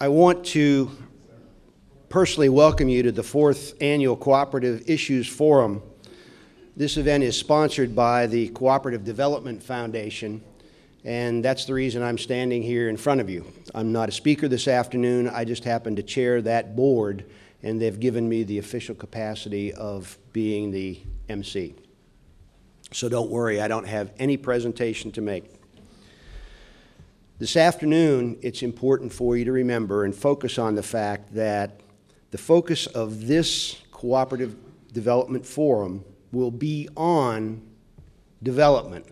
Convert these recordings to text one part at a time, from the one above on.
I want to personally welcome you to the 4th Annual Cooperative Issues Forum. This event is sponsored by the Cooperative Development Foundation, and that's the reason I'm standing here in front of you. I'm not a speaker this afternoon. I just happen to chair that board, and they've given me the official capacity of being the MC. So don't worry, I don't have any presentation to make. This afternoon, it's important for you to remember and focus on the fact that the focus of this Cooperative Development Forum will be on development,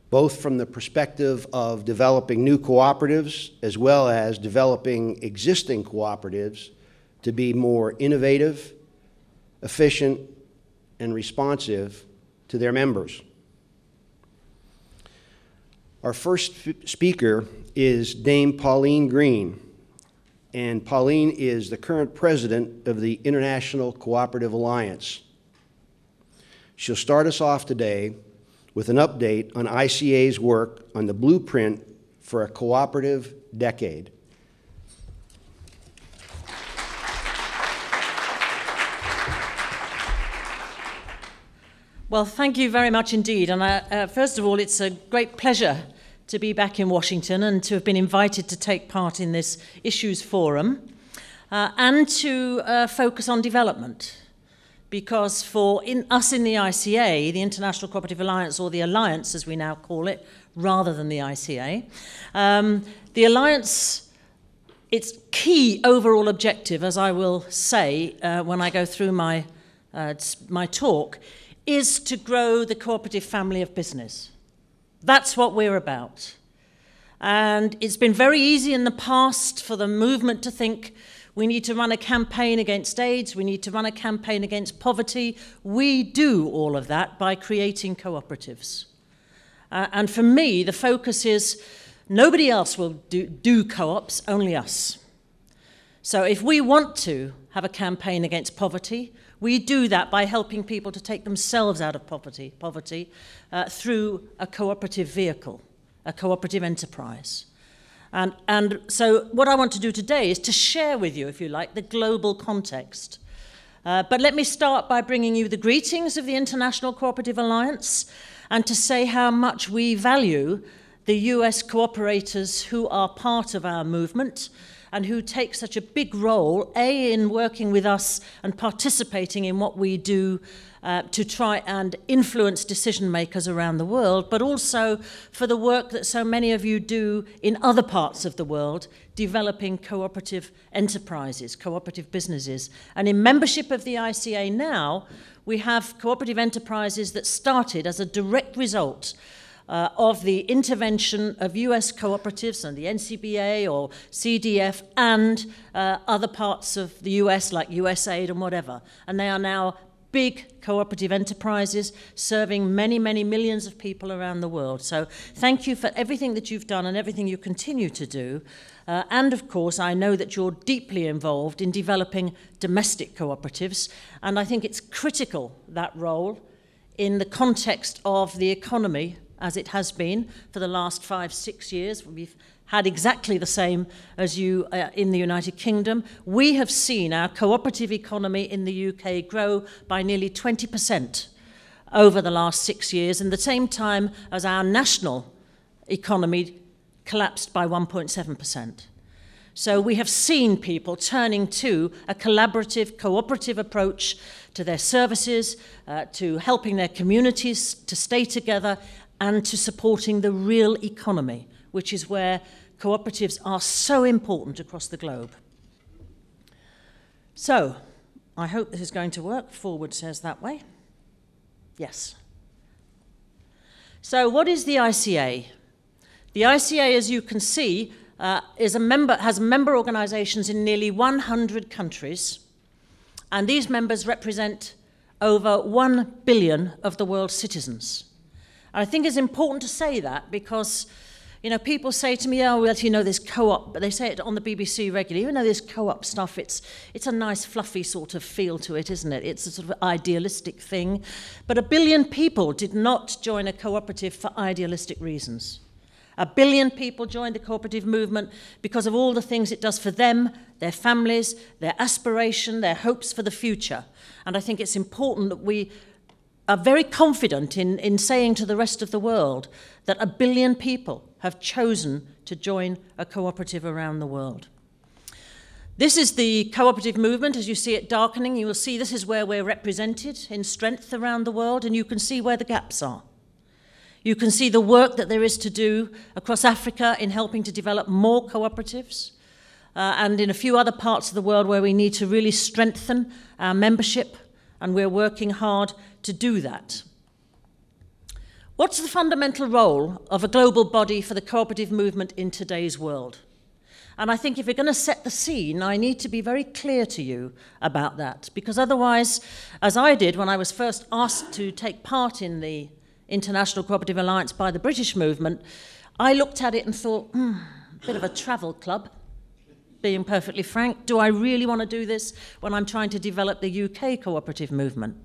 both from the perspective of developing new cooperatives as well as developing existing cooperatives to be more innovative, efficient, and responsive to their members. Our first speaker is Dame Pauline Green, and Pauline is the current president of the International Cooperative Alliance. She'll start us off today with an update on ICA's work on the blueprint for a cooperative decade. Well, thank you very much indeed. And first of all, it's a great pleasure to be back in Washington and to have been invited to take part in this Issues Forum and to focus on development. Because for us in the ICA, the International Cooperative Alliance, or the Alliance as we now call it, rather than the ICA, the Alliance, its key overall objective, as I will say when I go through my talk, is to grow the cooperative family of business. That's what we're about. And it's been very easy in the past for the movement to think we need to run a campaign against AIDS, we need to run a campaign against poverty. We do all of that by creating cooperatives. And for me, the focus is nobody else will do co-ops, only us. So if we want to have a campaign against poverty, we do that by helping people to take themselves out of poverty through a cooperative vehicle, a cooperative enterprise. And so what I want to do today is to share with you, if you like, the global context. But let me start by bringing you the greetings of the International Cooperative Alliance and to say how much we value the US cooperators who are part of our movement and who take such a big role, A, in working with us and participating in what we do to try and influence decision makers around the world, but also for the work that so many of you do in other parts of the world, developing cooperative enterprises, cooperative businesses. And in membership of the ICA now, we have cooperative enterprises that started as a direct result of the intervention of US cooperatives and the NCBA or CDF and other parts of the US like USAID and whatever. And they are now big cooperative enterprises serving many, many millions of people around the world. So thank you for everything that you've done and everything you continue to do. And of course, I know that you're deeply involved in developing domestic cooperatives. And I think it's critical, that role, in the context of the economy as it has been for the last 5-6 years. We've had exactly the same as you in the United Kingdom. We have seen our cooperative economy in the UK grow by nearly 20% over the last 6 years, and the same time as our national economy collapsed by 1.7%. So we have seen people turning to a collaborative, cooperative approach to their services, to helping their communities to stay together, and to supporting the real economy, which is where cooperatives are so important across the globe. So, I hope this is going to work. Forward says that way. Yes. So, what is the ICA? The ICA, as you can see, has member organizations in nearly 100 countries, and these members represent over 1 billion of the world's citizens. And I think it's important to say that because, you know, people say to me, oh, well, you know, this co-op, but they say it on the BBC regularly, you know, this co-op stuff, it's a nice fluffy sort of feel to it, isn't it? It's a sort of idealistic thing. But 1 billion people did not join a cooperative for idealistic reasons. 1 billion people joined the cooperative movement because of all the things it does for them, their families, their aspiration, their hopes for the future. And I think it's important that we are very confident in saying to the rest of the world that 1 billion people have chosen to join a cooperative around the world. This is the cooperative movement. As you see it darkening, you will see this is where we're represented in strength around the world, and you can see where the gaps are. You can see the work that there is to do across Africa in helping to develop more cooperatives, and in a few other parts of the world where we need to really strengthen our membership, and we're working hard to do that. What's the fundamental role of a global body for the cooperative movement in today's world? And I think if we're going to set the scene, I need to be very clear to you about that, because otherwise, as I did when I was first asked to take part in the International Cooperative Alliance by the British movement, I looked at it and thought, bit of a travel club, being perfectly frank. Do I really want to do this when I'm trying to develop the UK cooperative movement?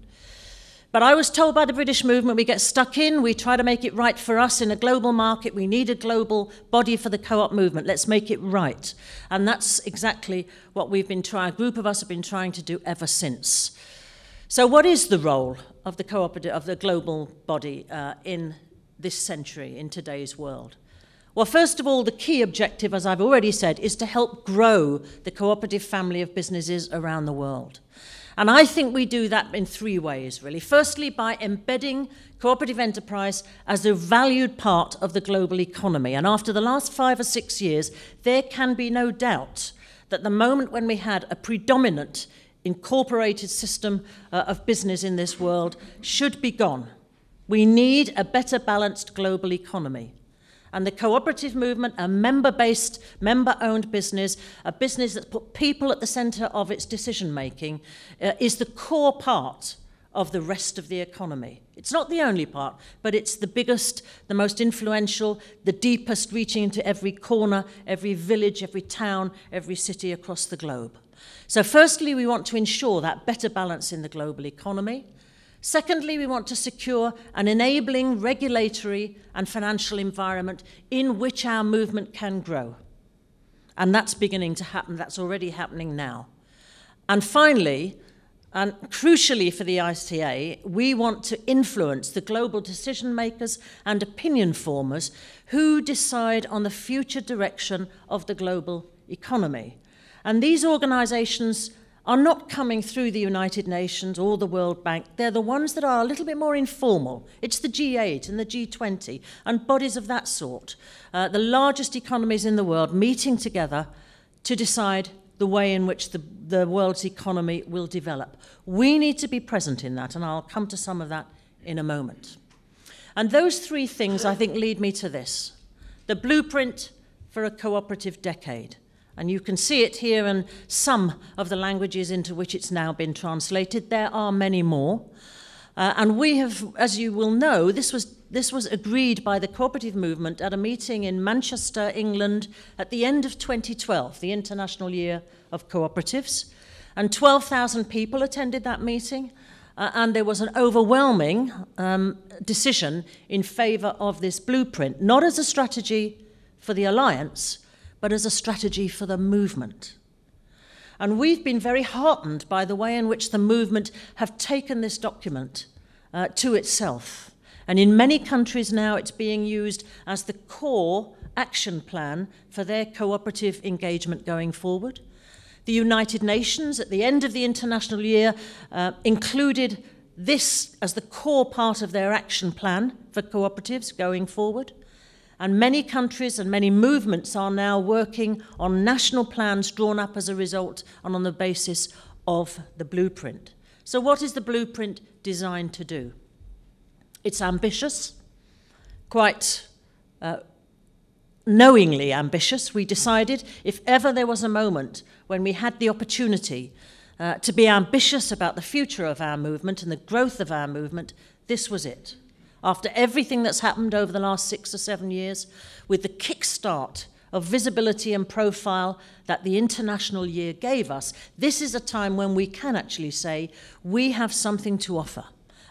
But I was told by the British movement, we get stuck in, we try to make it right for us in a global market, we need a global body for the co-op movement, let's make it right. And that's exactly what we've been trying, a group of us have been trying to do ever since. So what is the role of the cooperative, of the global body in this century, in today's world? Well, first of all, the key objective, as I've already said, is to help grow the cooperative family of businesses around the world. And I think we do that in 3 ways, really. Firstly, by embedding cooperative enterprise as a valued part of the global economy. And after the last 5 or 6 years, there can be no doubt that the moment when we had a predominant incorporated system of business in this world should be gone. We need a better balanced global economy. And the cooperative movement, a member-based, member-owned business, a business that's put people at the centre of its decision-making, is the core part of the rest of the economy. It's not the only part, but it's the biggest, the most influential, the deepest, reaching into every corner, every village, every town, every city across the globe. So firstly, we want to ensure that better balance in the global economy. Secondly, we want to secure an enabling regulatory and financial environment in which our movement can grow. And that's beginning to happen. That's already happening now. And finally, and crucially for the ICA, we want to influence the global decision makers and opinion formers who decide on the future direction of the global economy. And these organizations are not coming through the United Nations or the World Bank. They're the ones that are a little bit more informal. It's the G8 and the G20 and bodies of that sort, the largest economies in the world meeting together to decide the way in which the world's economy will develop. We need to be present in that, and I'll come to some of that in a moment. And those 3 things, I think, lead me to this: the blueprint for a cooperative decade. And you can see it here in some of the languages into which it's now been translated. There are many more. And we have, as you will know, this was agreed by the cooperative movement at a meeting in Manchester, England, at the end of 2012, the International Year of Cooperatives. And 12,000 people attended that meeting. And there was an overwhelming decision in favour of this blueprint, not as a strategy for the alliance, but as a strategy for the movement. And we've been very heartened by the way in which the movement have taken this document to itself. And in many countries now it's being used as the core action plan for their cooperative engagement going forward. The United Nations, at the end of the International Year, included this as the core part of their action plan for cooperatives going forward. And many countries and many movements are now working on national plans drawn up as a result and on the basis of the blueprint. So what is the blueprint designed to do? It's ambitious, quite knowingly ambitious. We decided if ever there was a moment when we had the opportunity to be ambitious about the future of our movement and the growth of our movement, this was it. After everything that's happened over the last 6 or 7 years, with the kickstart of visibility and profile that the International Year gave us, this is a time when we can actually say we have something to offer.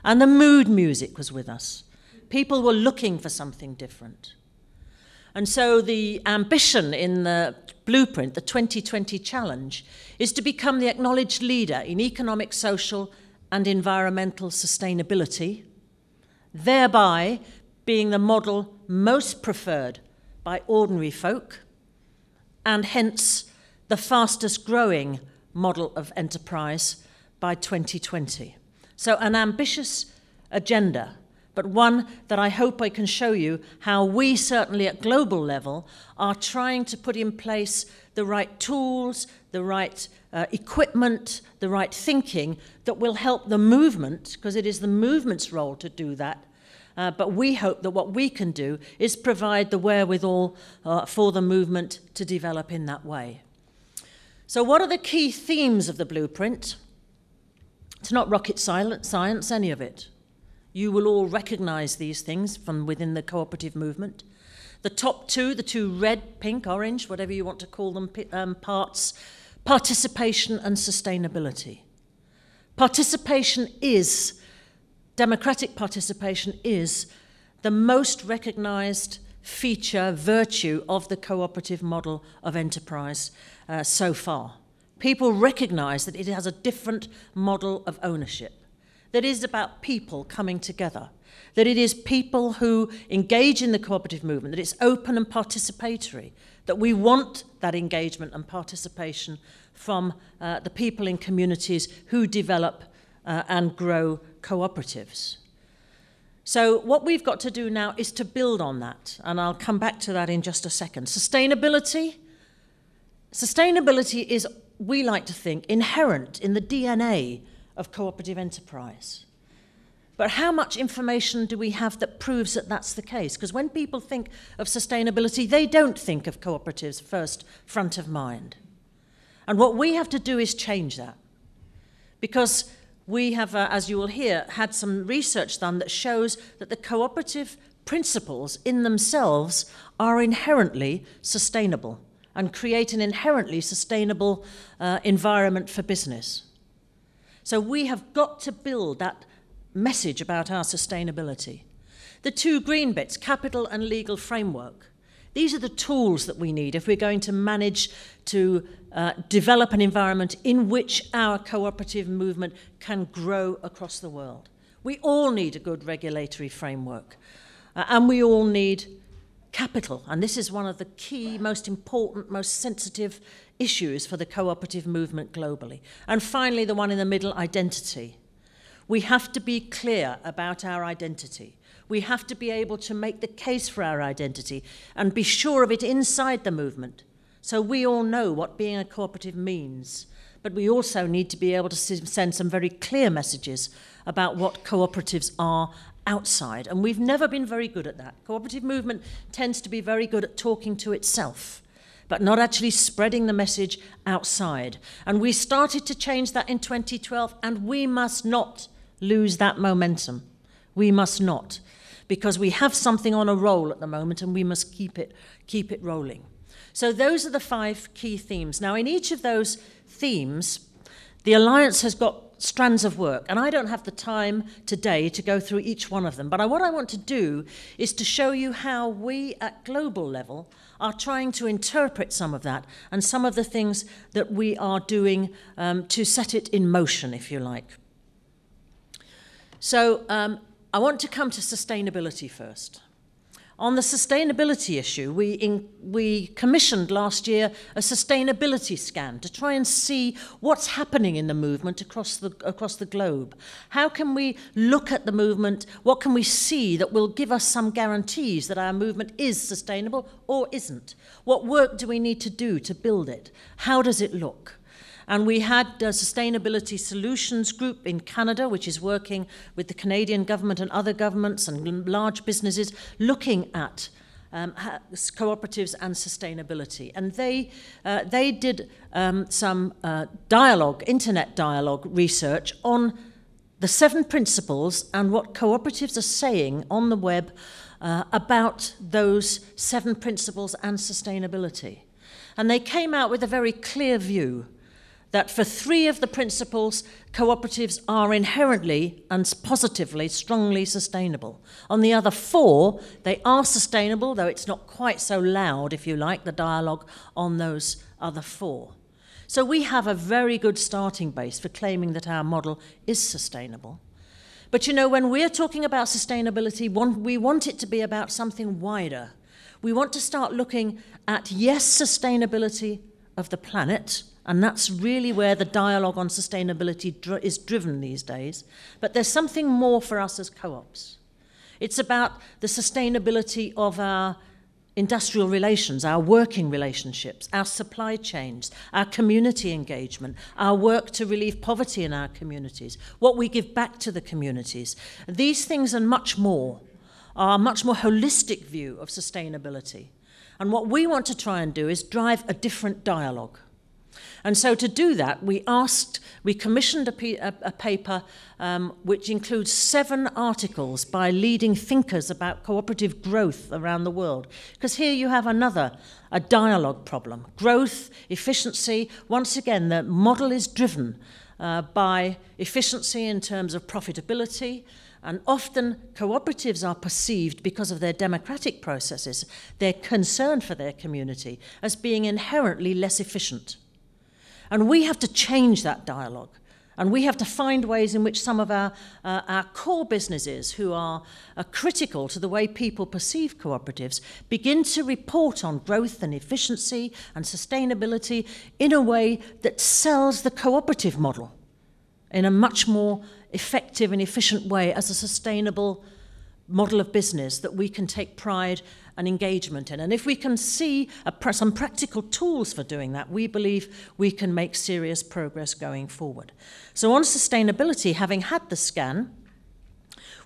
And the mood music was with us. People were looking for something different. And so the ambition in the blueprint, the 2020 challenge, is to become the acknowledged leader in economic, social, and environmental sustainability, thereby being the model most preferred by ordinary folk, and hence the fastest growing model of enterprise by 2020. So an ambitious agenda, but one that I hope I can show you how we, certainly at global level, are trying to put in place the right tools, the right equipment, the right thinking that will help the movement, because it is the movement's role to do that. But we hope that what we can do is provide the wherewithal for the movement to develop in that way. So what are the key themes of the blueprint? It's not rocket science, any of it. You will all recognize these things from within the cooperative movement. The top two, the two red, pink, orange, whatever you want to call them, parts, participation and sustainability. Democratic participation is the most recognized feature, virtue of the cooperative model of enterprise so far. People recognize that it has a different model of ownership, that is about people coming together, that it is people who engage in the cooperative movement, that it's open and participatory, that we want that engagement and participation from the people in communities who develop and grow cooperatives. So what we've got to do now is to build on that, and I'll come back to that in just a second. Sustainability is, we like to think, inherent in the DNA of cooperative enterprise. But how much information do we have that proves that that's the case? Because when people think of sustainability, they don't think of cooperatives first front of mind. And what we have to do is change that. Because we have, as you will hear, had some research done that shows that the cooperative principles in themselves are inherently sustainable and create an inherently sustainable environment for business. So we have got to build that message about our sustainability. The two green bits, capital and legal framework, these are the tools that we need if we're going to manage to develop an environment in which our cooperative movement can grow across the world. We all need a good regulatory framework, and we all need capital, and this is one of the key, most important, most sensitive issues for the cooperative movement globally. And finally, the one in the middle, identity. We have to be clear about our identity. We have to be able to make the case for our identity and be sure of it inside the movement. So we all know what being a cooperative means, but we also need to be able to send some very clear messages about what cooperatives are outside. And we've never been very good at that. Cooperative movement tends to be very good at talking to itself, but not actually spreading the message outside. And we started to change that in 2012, and we must not lose that momentum. We must not, because we have something on a roll at the moment, and we must keep it rolling. So those are the 5 key themes. Now, in each of those themes, the Alliance has got strands of work, and I don't have the time today to go through each one of them, but what I want to do is to show you how we at global level are trying to interpret some of that and some of the things that we are doing to set it in motion, if you like. So I want to come to sustainability first. On the sustainability issue, we commissioned last year a sustainability scan to try and see what's happening in the movement across the globe. How can we look at the movement? What can we see that will give us some guarantees that our movement is sustainable or isn't? What work do we need to do to build it? How does it look? And we had a Sustainability Solutions Group in Canada, which is working with the Canadian government and other governments and large businesses looking at cooperatives and sustainability. And they did some internet dialogue research on the 7 principles and what cooperatives are saying on the web about those 7 principles and sustainability. And they came out with a very clear view that for 3 of the principles, cooperatives are inherently and positively, strongly sustainable. On the other 4, they are sustainable, though it's not quite so loud, if you like, the dialogue on those other 4. So we have a very good starting base for claiming that our model is sustainable. But you know, when we're talking about sustainability, we want it to be about something wider. We want to start looking at, yes, sustainability of the planet, and that's really where the dialogue on sustainability is driven these days. But there's something more for us as co-ops. It's about the sustainability of our industrial relations, our working relationships, our supply chains, our community engagement, our work to relieve poverty in our communities, what we give back to the communities. These things and much more are a much more holistic view of sustainability. And what we want to try and do is drive a different dialogue. And so to do that, we commissioned a paper which includes 7 articles by leading thinkers about cooperative growth around the world. Because here you have a dialogue problem. Growth, efficiency, once again, the model is driven by efficiency in terms of profitability, and often cooperatives are perceived, because of their democratic processes, their concern for their community, as being inherently less efficient. And we have to change that dialogue. And we have to find ways in which some of our core businesses who are critical to the way people perceive cooperatives begin to report on growth and efficiency and sustainability in a way that sells the cooperative model in a much more effective and efficient way as a sustainable model of business that we can take pride and engagement in. And if we can see some practical tools for doing that, we believe we can make serious progress going forward. So on sustainability, having had the scan,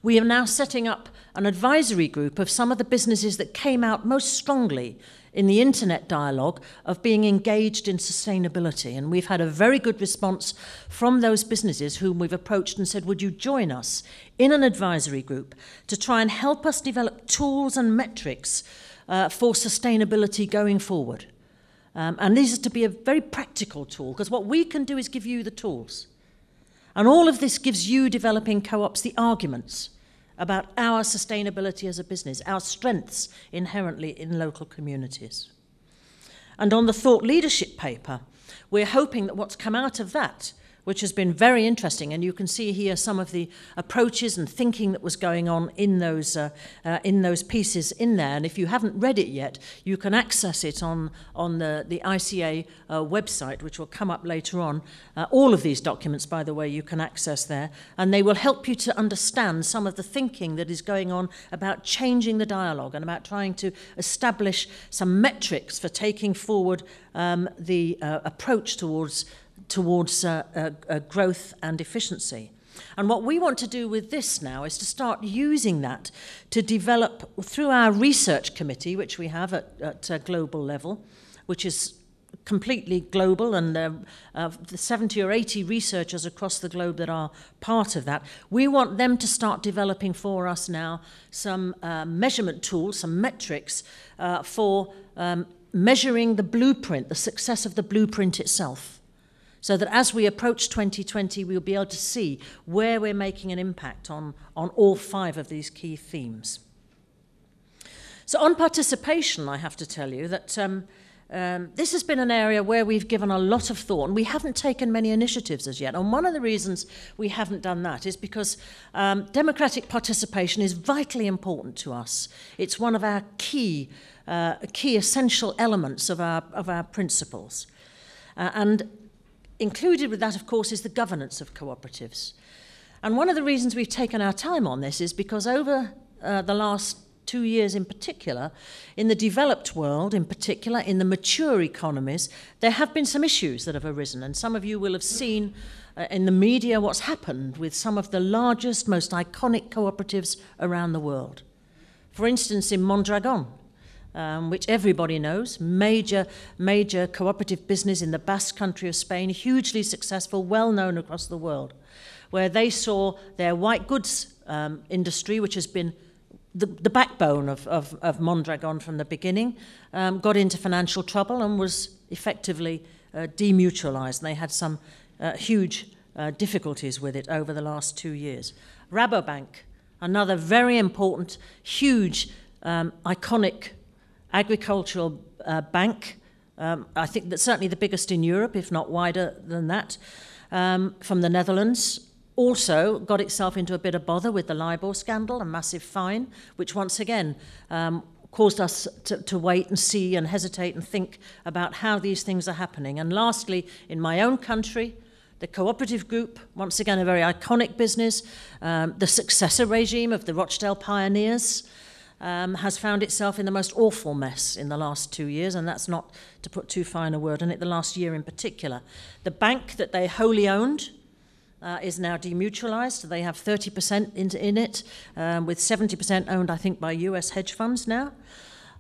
we are now setting up an advisory group of some of the businesses that came out most strongly in the internet dialogue of being engaged in sustainability. And we've had a very good response from those businesses whom we've approached and said, would you join us in an advisory group to try and help us develop tools and metrics for sustainability going forward? And these are to be a very practical tool, because what we can do is give you the tools. And all of this gives you, developing co-ops, the arguments about our sustainability as a business, our strengths inherently in local communities. And on the thought leadership paper, we're hoping that what's come out of that, which has been very interesting, and you can see here some of the approaches and thinking that was going on in those pieces in there. And if you haven't read it yet, you can access it on the ICA website, which will come up later on. All of these documents, by the way, you can access there, and they will help you to understand some of the thinking that is going on about changing the dialogue and about trying to establish some metrics for taking forward the approach towards growth and efficiency. And what we want to do with this now is to start using that to develop, through our research committee, which we have at a global level, which is completely global, and the 70 or 80 researchers across the globe that are part of that. We want them to start developing for us now some measurement tools, some metrics for measuring the blueprint, the success of the blueprint itself, so that as we approach 2020, we'll be able to see where we're making an impact on all 5 of these key themes. So on participation, I have to tell you that this has been an area where we've given a lot of thought, and we haven't taken many initiatives as yet. And one of the reasons we haven't done that is because democratic participation is vitally important to us. It's one of our key essential elements of our principles. And included with that, of course, is the governance of cooperatives. And one of the reasons we've taken our time on this is because over the last 2 years in particular, in the developed world in particular, in the mature economies, there have been some issues that have arisen. And some of you will have seen in the media what's happened with some of the largest, most iconic cooperatives around the world. For instance, in Mondragon, which everybody knows, major cooperative business in the Basque country of Spain, hugely successful, well known across the world, where they saw their white goods industry, which has been the backbone of Mondragon from the beginning, got into financial trouble and was effectively demutualised, and they had some huge difficulties with it over the last 2 years. Rabobank, another very important, huge, iconic agricultural bank. I think that's certainly the biggest in Europe, if not wider than that, from the Netherlands. Also got itself into a bit of bother with the LIBOR scandal, a massive fine, which once again caused us to wait and see and hesitate and think about how these things are happening. And lastly, in my own country, the Cooperative Group, once again a very iconic business, the successor regime of the Rochdale Pioneers, has found itself in the most awful mess in the last 2 years, and that's not to put too fine a word on it, the last year in particular. The bank that they wholly owned is now demutualised. They have 30% in it, with 70% owned, I think, by US hedge funds now.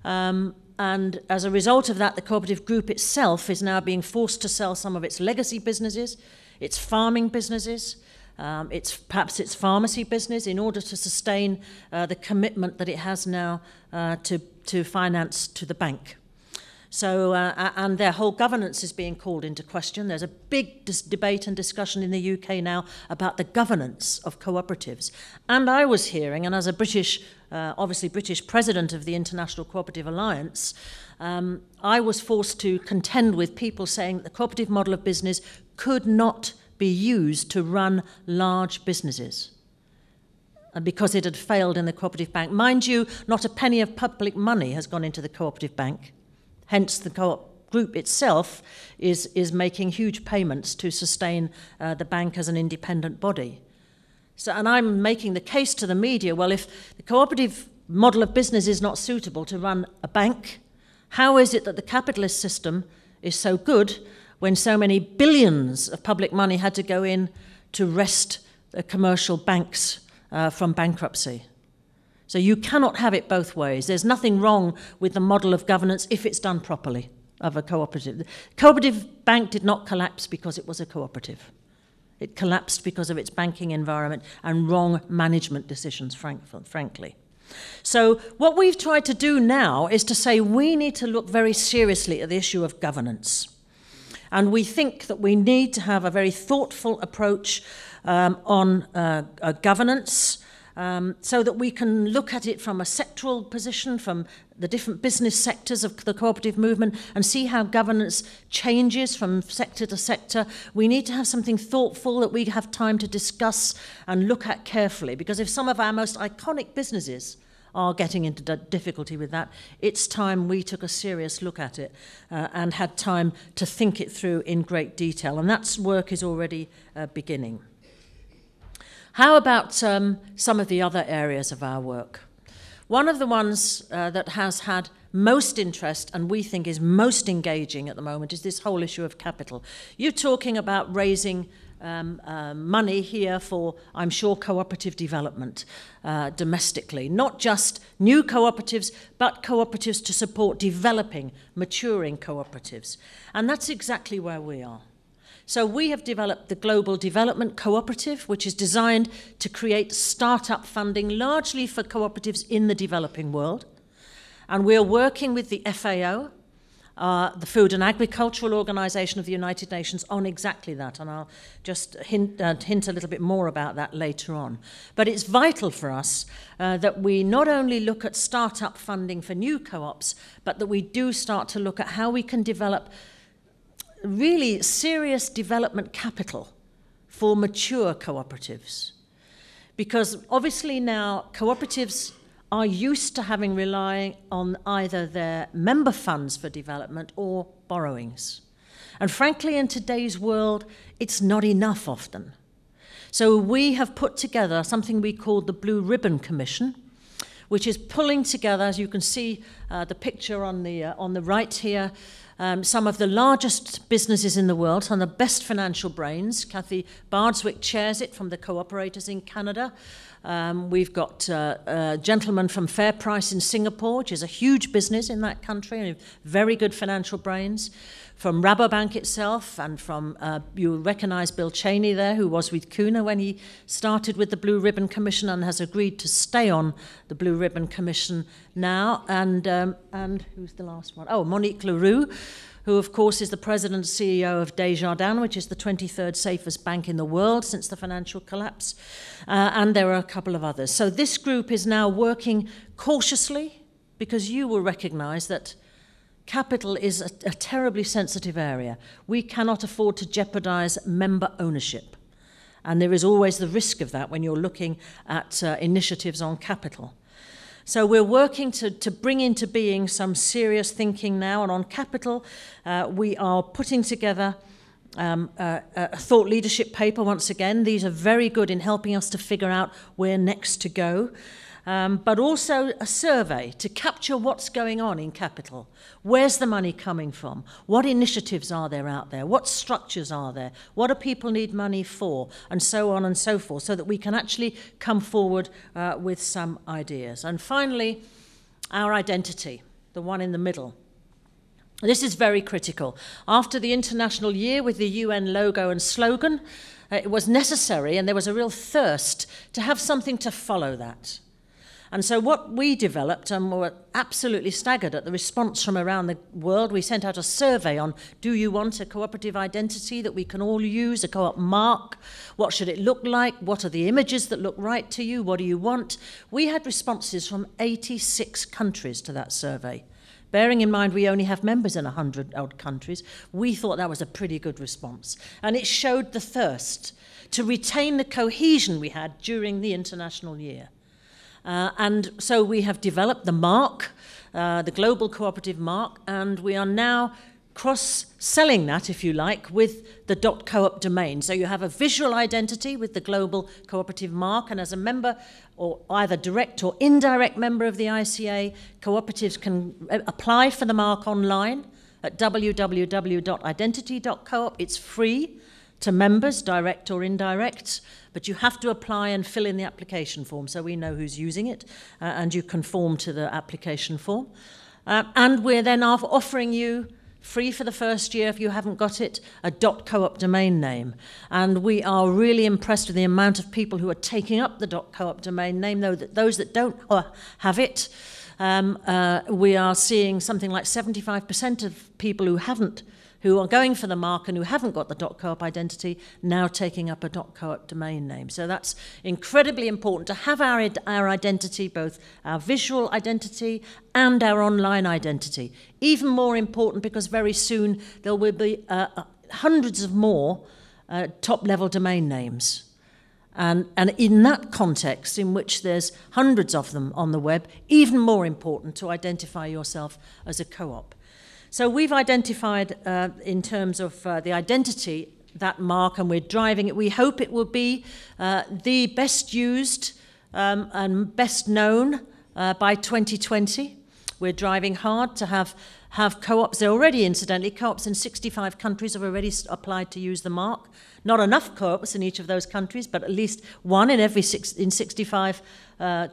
And as a result of that, the Cooperative Group itself is now being forced to sell some of its legacy businesses, its farming businesses, perhaps its pharmacy business, in order to sustain the commitment that it has now to finance to the bank. So, and their whole governance is being called into question. There's a big debate and discussion in the UK now about the governance of cooperatives. And I was hearing, and as a British, obviously British president of the International Cooperative Alliance, I was forced to contend with people saying that the cooperative model of business could not be used to run large businesses because it had failed in the cooperative bank. Mind you, not a penny of public money has gone into the cooperative bank. Hence, the co-op group itself is making huge payments to sustain the bank as an independent body. So, and I'm making the case to the media, well, if the cooperative model of business is not suitable to run a bank, how is it that the capitalist system is so good when so many billions of public money had to go in to wrest the commercial banks from bankruptcy? So you cannot have it both ways. There's nothing wrong with the model of governance if it's done properly of a cooperative. The cooperative bank did not collapse because it was a cooperative. It collapsed because of its banking environment and wrong management decisions, frankly. So what we've tried to do now is to say we need to look very seriously at the issue of governance. And we think that we need to have a very thoughtful approach on governance, so that we can look at it from a sectoral position, from the different business sectors of the cooperative movement, and see how governance changes from sector to sector. We need to have something thoughtful that we have time to discuss and look at carefully, because if some of our most iconic businesses are getting into difficulty with that, it's time we took a serious look at it and had time to think it through in great detail. And that work is already beginning. How about some of the other areas of our work? One of the ones that has had most interest and we think is most engaging at the moment is this whole issue of capital. You're talking about raising money here for, I'm sure, cooperative development domestically. Not just new cooperatives, but cooperatives to support developing, maturing cooperatives. And that's exactly where we are. So we have developed the Global Development Cooperative, which is designed to create startup funding largely for cooperatives in the developing world. And we're working with the FAO, the Food and Agricultural Organization of the United Nations, on exactly that. And I'll just hint a little bit more about that later on. But it's vital for us that we not only look at startup funding for new co-ops, but that we do start to look at how we can develop really serious development capital for mature cooperatives. Because obviously now cooperatives are used to relying on either their member funds for development or borrowings. And frankly, in today's world, it's not enough often. So we have put together something we call the Blue Ribbon Commission, which is pulling together, as you can see the picture on the right here, some of the largest businesses in the world, some of the best financial brains. Kathy Bardswick chairs it from the Cooperators in Canada. We've got a gentleman from Fair Price in Singapore, which is a huge business in that country, and very good financial brains. From Rabobank itself, and from, you'll recognize Bill Cheney there, who was with Kuna when he started with the Blue Ribbon Commission and has agreed to stay on the Blue Ribbon Commission now. And who's the last one? Oh, Monique Leroux, who of course is the president and CEO of Desjardins, which is the 23rd safest bank in the world since the financial collapse, and there are a couple of others. So this group is now working cautiously, because you will recognize that capital is a terribly sensitive area. We cannot afford to jeopardize member ownership. And there is always the risk of that when you're looking at initiatives on capital. So we're working to bring into being some serious thinking now. And on capital, we are putting together a thought leadership paper once again. These are very good in helping us to figure out where next to go. But also a survey to capture what's going on in capital. Where's the money coming from? What initiatives are there out there? What structures are there? What do people need money for? And so on and so forth, so that we can actually come forward with some ideas. And finally, our identity, the one in the middle. This is very critical. After the International Year with the UN logo and slogan, it was necessary, and there was a real thirst to have something to follow that. And so what we developed, and were absolutely staggered at the response from around the world, we sent out a survey on, do you want a cooperative identity that we can all use, a co-op mark? What should it look like? What are the images that look right to you? What do you want? We had responses from 86 countries to that survey. Bearing in mind we only have members in 100-odd countries, we thought that was a pretty good response. And it showed the thirst to retain the cohesion we had during the International Year. And so we have developed the mark, the Global Cooperative Mark, and we are now cross-selling that, if you like, with the .coop domain. So you have a visual identity with the Global Cooperative Mark, and as a member, or either direct or indirect member of the ICA, cooperatives can apply for the mark online at www.identity.coop. It's free to members, direct or indirect, but you have to apply and fill in the application form so we know who's using it, and you conform to the application form. And we're then offering you, free for the first year if you haven't got it, a .coop domain name. And we are really impressed with the amount of people who are taking up the .coop domain name, though that those that don't have it, we are seeing something like 75% of people who are going for the mark and who haven't got the .coop identity now taking up a .coop domain name. So that's incredibly important to have our identity, both our visual identity and our online identity. Even more important because very soon there will be hundreds of more top-level domain names. And in that context, in which there's hundreds of them on the web, even more important to identify yourself as a co-op. So we've identified, in terms of the identity, that mark, and we're driving it. We hope it will be the best used and best known by 2020. We're driving hard to have co-ops. There are already, incidentally, co-ops in 65 countries have already applied to use the mark. Not enough co-ops in each of those countries, but at least one in 65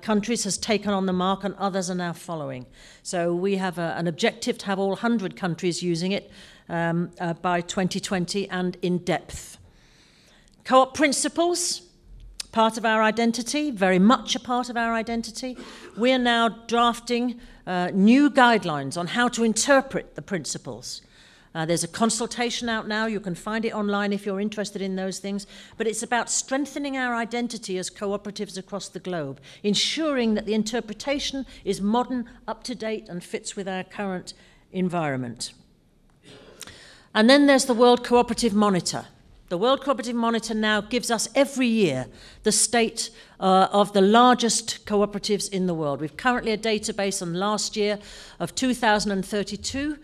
countries has taken on the mark, and others are now following. So we have an objective to have all 100 countries using it by 2020 and in depth. Co-op principles, part of our identity, very much a part of our identity. We're now drafting new guidelines on how to interpret the principles. There's a consultation out now. You can find it online if you're interested in those things. But it's about strengthening our identity as cooperatives across the globe, ensuring that the interpretation is modern, up-to-date, and fits with our current environment. And then there's the World Cooperative Monitor. The World Cooperative Monitor now gives us every year the state of the largest cooperatives in the world. We've currently a database on last year of 2,032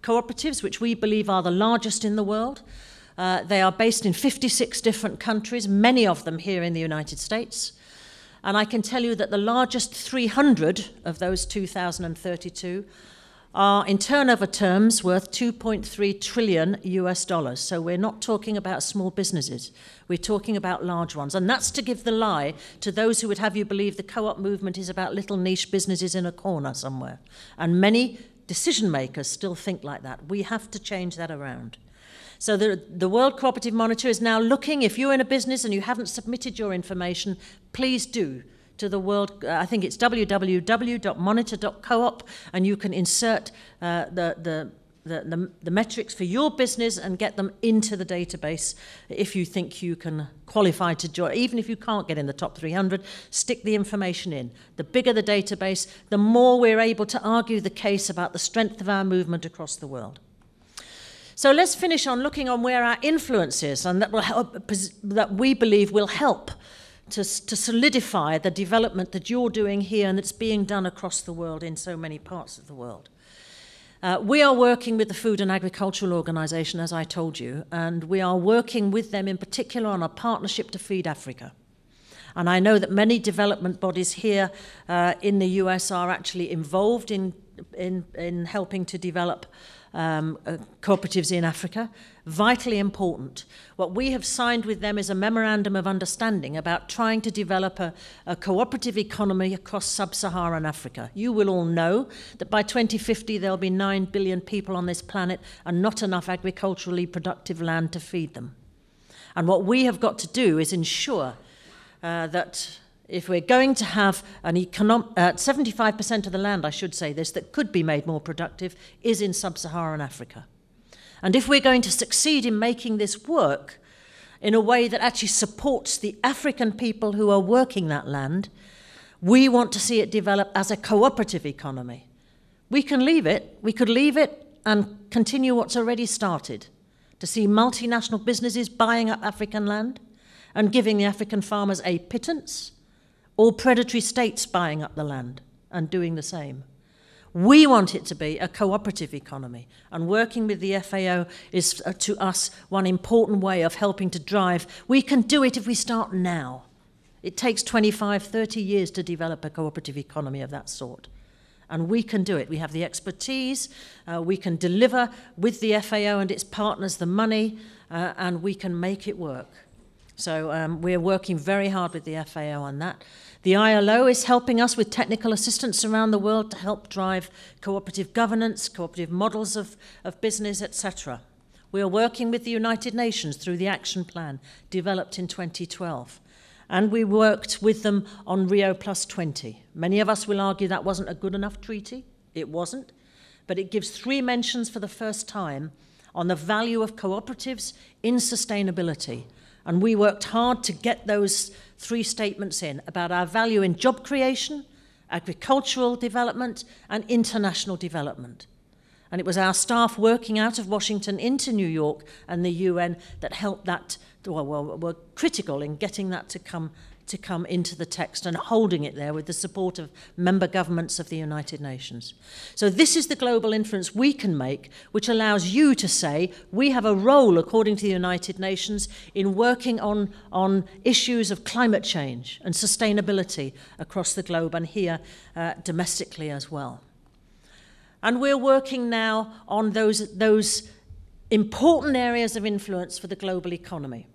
cooperatives, which we believe are the largest in the world. They are based in 56 different countries, many of them here in the United States. And I can tell you that the largest 300 of those 2,032 are, in turnover terms, worth $2.3 trillion US. So we're not talking about small businesses. We're talking about large ones. And that's to give the lie to those who would have you believe the co-op movement is about little niche businesses in a corner somewhere. And many decision makers still think like that. We have to change that around. So the World Cooperative Monitor is now looking, if you're in a business and you haven't submitted your information, please do, to the world, I think it's www.monitor.coop, and you can insert the the metrics for your business and get them into the database if you think you can qualify to join. Even if you can't get in the top 300, stick the information in. The bigger the database, the more we're able to argue the case about the strength of our movement across the world. So let's finish on looking on where our influence is, and that will help, that we believe will help to solidify the development that you're doing here and that's being done across the world in so many parts of the world. We are working with the Food and Agricultural Organization, as I told you, and we are working with them in particular on a partnership to feed Africa. And I know that many development bodies here in the US are actually involved in helping to develop cooperatives in Africa. Vitally important. What we have signed with them is a memorandum of understanding about trying to develop a cooperative economy across sub-Saharan Africa. You will all know that by 2050 there'll be 9 billion people on this planet and not enough agriculturally productive land to feed them. And what we have got to do is ensure that if we're going to have an 75% of the land, I should say this, that could be made more productive is in sub-Saharan Africa. And if we're going to succeed in making this work in a way that actually supports the African people who are working that land, we want to see it develop as a cooperative economy. We could leave it and continue what's already started, to see multinational businesses buying up African land and giving the African farmers a pittance, or predatory states buying up the land and doing the same. We want it to be a cooperative economy, and working with the FAO is, to us, one important way of helping to drive. We can do it if we start now. It takes 25, 30 years to develop a cooperative economy of that sort. And we can do it. We have the expertise, we can deliver with the FAO and its partners the money, and we can make it work. So we're working very hard with the FAO on that. The ILO is helping us with technical assistance around the world to help drive cooperative governance, cooperative models of business, etc. We are working with the United Nations through the action plan developed in 2012. And we worked with them on Rio Plus 20. Many of us will argue that wasn't a good enough treaty. It wasn't. But it gives 3 mentions for the first time on the value of cooperatives in sustainability. And we worked hard to get those 3 statements in about our value in job creation, agricultural development, and international development. And it was our staff working out of Washington into New York and the UN that helped that, were critical in getting that to come into the text and holding it there with the support of member governments of the United Nations. So this is the global influence we can make, which allows you to say we have a role, according to the United Nations, in working on issues of climate change and sustainability across the globe and here domestically as well. And we're working now on those important areas of influence for the global economy.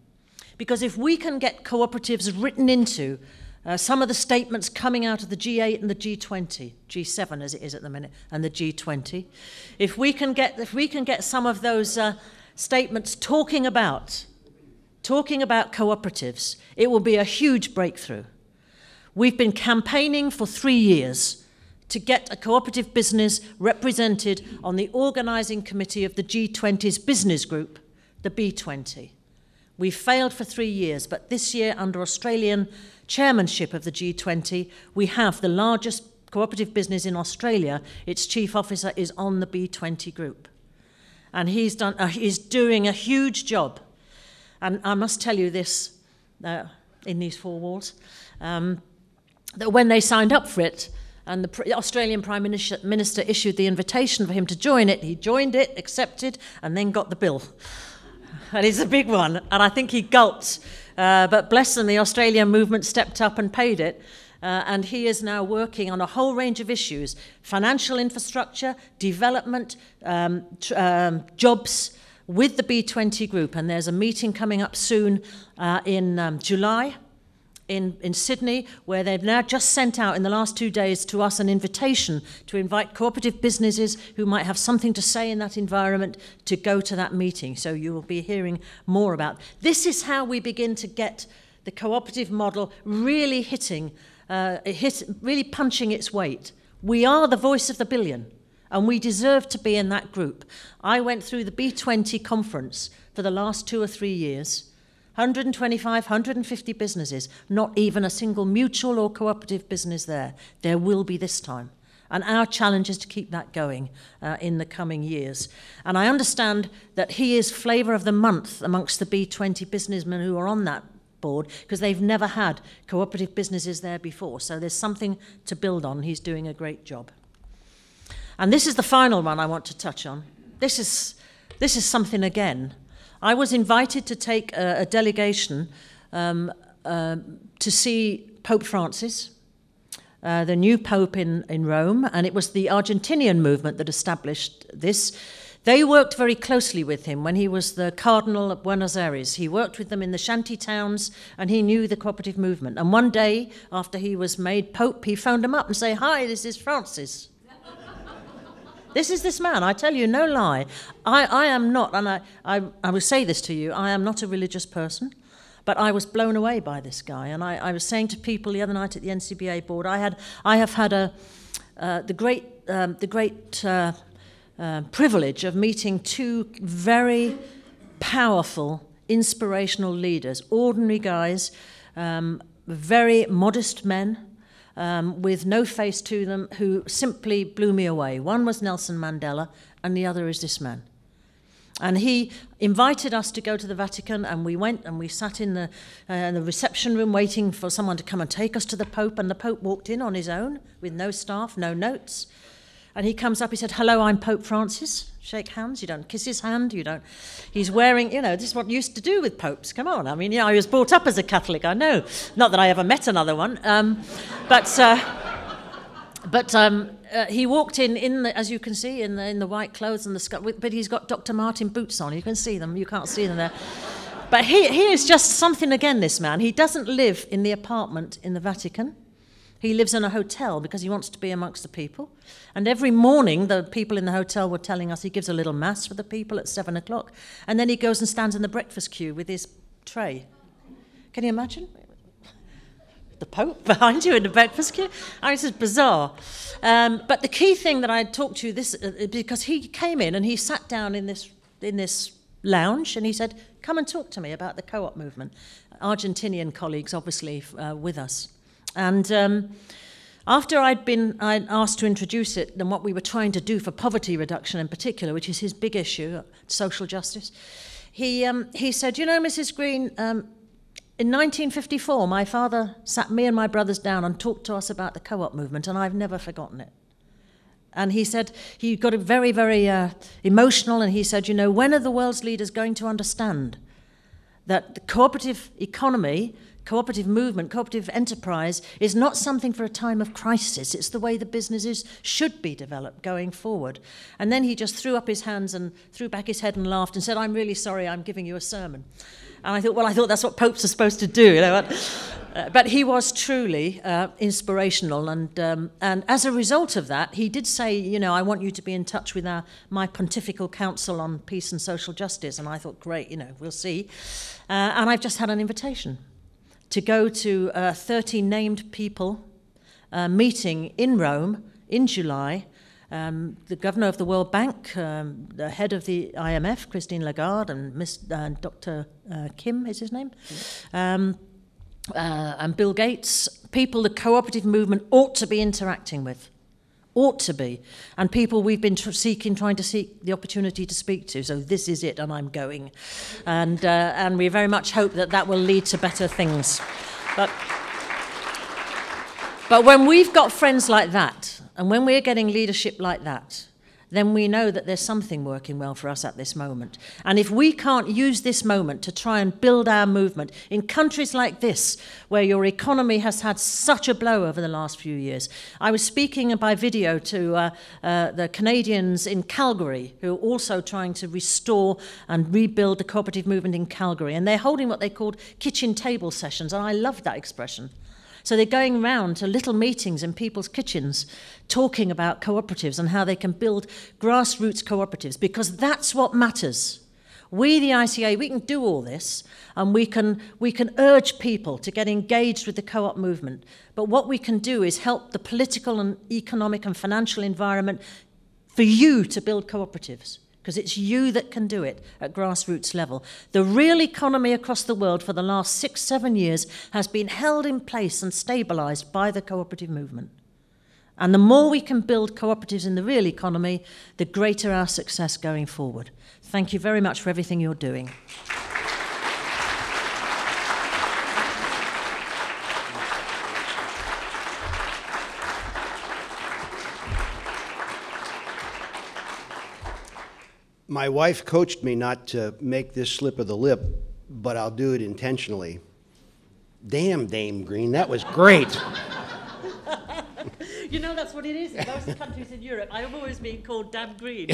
Because if we can get cooperatives written into some of the statements coming out of the G8 and the G20, G7 as it is at the minute, and the G20, if we can get some of those statements talking about cooperatives, it will be a huge breakthrough. We've been campaigning for 3 years to get a cooperative business represented on the organising committee of the G20's business group, the B20. We failed for 3 years, but this year, under Australian chairmanship of the G20, we have the largest cooperative business in Australia. Its chief officer is on the B20 group. And he's doing a huge job. And I must tell you this, in these 4 walls, that when they signed up for it, and the Australian Prime Minister issued the invitation for him to join it, he joined it, accepted, and then got the bill. And it's a big one, and I think he gulped. But bless them, the Australian movement stepped up and paid it. And he is now working on a whole range of issues: financial infrastructure, development, jobs, with the B20 group. And there's a meeting coming up soon in July in Sydney, where they've now just sent out in the last 2 days to us an invitation to invite cooperative businesses who might have something to say in that environment to go to that meeting. So you will be hearing more about. This is how we begin to get the cooperative model really really punching its weight. We are the voice of the billion, And we deserve to be in that group. I went through the B20 conference for the last 2 or 3 years. 125, 150 businesses, not even a single mutual or cooperative business there. There will be this time. And our challenge is to keep that going in the coming years. And I understand that he is flavour of the month amongst the B20 businessmen who are on that board, because they've never had cooperative businesses there before. So there's something to build on. He's doing a great job. And this is the final one I want to touch on. This is something again. I was invited to take a delegation to see Pope Francis, the new Pope in Rome, and it was the Argentinian movement that established this. They worked very closely with him when he was the Cardinal of Buenos Aires. He worked with them in the shanty towns, and he knew the cooperative movement. And one day, after he was made Pope, he phoned them up and said, "Hi, this is Francis." This is this man, I tell you, no lie. I am not, and I will say this to you, I am not a religious person, but I was blown away by this guy. And I was saying to people the other night at the NCBA board, I have had the great privilege of meeting 2 very powerful, inspirational leaders, ordinary guys, very modest men, with no face to them, who simply blew me away. One was Nelson Mandela, and the other is this man. And he invited us to go to the Vatican, and we went and we sat in the reception room waiting for someone to come and take us to the Pope, and the Pope walked in on his own with no staff, no notes. And he comes up, he said, "Hello, I'm Pope Francis." Shake hands, you don't kiss his hand, you don't. He's wearing, this is what you used to do with popes. Come on, I mean, I was brought up as a Catholic, I know. Not that I ever met another one. But he walked in the, as you can see, in the white clothes and the scarf, but he's got Dr. Martin boots on. You can see them, you can't see them there. But he is just something again, this man. He doesn't live in the apartment in the Vatican. He lives in a hotel because he wants to be amongst the people. And every morning, the people in the hotel were telling us he gives a little mass for the people at 7 o'clock. And then he goes and stands in the breakfast queue with his tray. Can you imagine? The Pope behind you in the breakfast queue? I mean, this is bizarre. But the key thing that I talked to this, because he came in and he sat down in this lounge and he said, "Come and talk to me about the co-op movement." Argentinian colleagues, obviously, with us. And after I'd asked to introduce it and what we were trying to do for poverty reduction in particular, which is his big issue, social justice, he said, "Mrs. Green, in 1954, my father sat me and my brothers down and talked to us about the co-op movement, and I've never forgotten it." And he said, he got very, very emotional, and he said, "When are the world's leaders going to understand that the cooperative economy, cooperative movement, cooperative enterprise is not something for a time of crisis. It's the way the businesses should be developed going forward." And then he just threw up his hands and threw back his head and laughed and said, "I'm really sorry, I'm giving you a sermon." And I thought that's what popes are supposed to do. But he was truly inspirational. And as a result of that, he did say, "I want you to be in touch with my Pontifical Council on Peace and Social Justice." And I thought, great, we'll see. And I've just had an invitation to go to a 30 named people meeting in Rome in July. The governor of the World Bank, the head of the IMF, Christine Lagarde, and Dr. Kim is his name, and Bill Gates, people the cooperative movement ought to be interacting with. Ought to be. And people we've been trying to seek the opportunity to speak to. So this is it, and I'm going. And we very much hope that will lead to better things. But when we've got friends like that, and when we're getting leadership like that, then we know that there's something working well for us at this moment. And if we can't use this moment to try and build our movement in countries like this, where your economy has had such a blow over the last few years. I was speaking by video to the Canadians in Calgary, who are also trying to restore and rebuild the cooperative movement in Calgary. And they're holding what they called kitchen table sessions, and I love that expression. So they're going around to little meetings in people's kitchens, talking about cooperatives and how they can build grassroots cooperatives, because that's what matters. We, the ICA, we can do all this, and we can urge people to get engaged with the co-op movement. But what we can do is help the political and economic and financial environment for you to build cooperatives, because it's you that can do it at grassroots level. The real economy across the world for the last 6-7 years has been held in place and stabilised by the cooperative movement. And the more we can build cooperatives in the real economy, the greater our success going forward. Thank you very much for everything you're doing. My wife coached me not to make this slip of the lip, but I'll do it intentionally. Damn, Dame Green, that was great. You know, that's what it is. In most countries in Europe, I'm always being called Dame Green.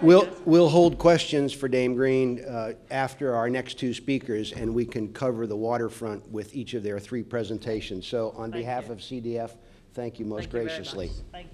We'll hold questions for Dame Green after our next two speakers, and we can cover the waterfront with each of their 3 presentations. So on behalf of CDF, thank you most graciously. Thank you.